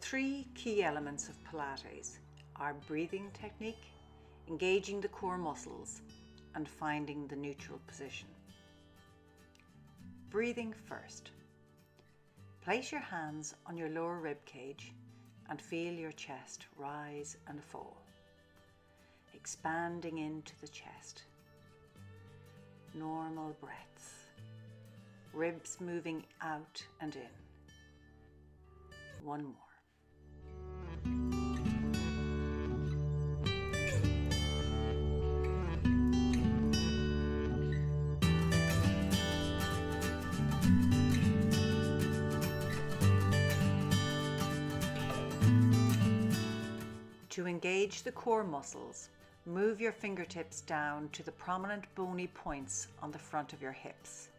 three key elements of Pilates are breathing technique, engaging the core muscles, and finding the neutral position. Breathing first. Place your hands on your lower rib cage and feel your chest rise and fall, expanding into the chest. Normal breaths. Ribs moving out and in. One more. To engage the core muscles, move your fingertips down to the prominent bony points on the front of your hips.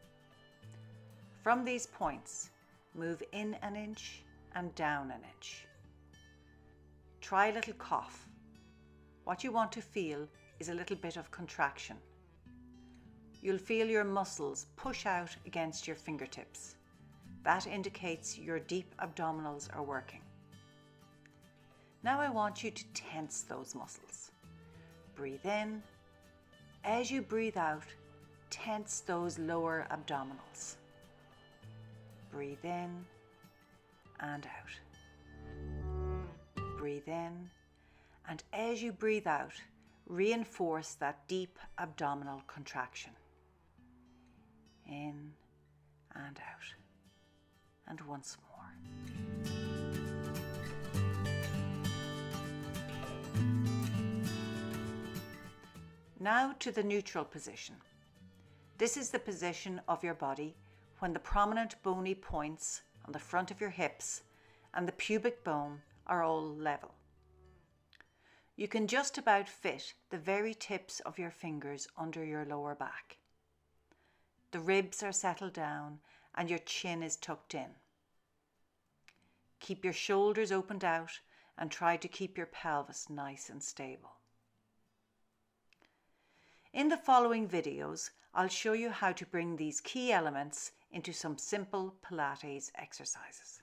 From these points, move in an inch and down an inch. Try a little cough. What you want to feel is a little bit of contraction. You'll feel your muscles push out against your fingertips. That indicates your deep abdominals are working. Now I want you to tense those muscles. Breathe in. As you breathe out, tense those lower abdominals. Breathe in and out. Breathe in, and as you breathe out, reinforce that deep abdominal contraction. In and out. And once more. Now to the neutral position. This is the position of your body when the prominent bony points on the front of your hips and the pubic bone are all level. You can just about fit the very tips of your fingers under your lower back. The ribs are settled down and your chin is tucked in. Keep your shoulders opened out and try to keep your pelvis nice and stable. In the following videos, I'll show you how to bring these key elements into some simple Pilates exercises.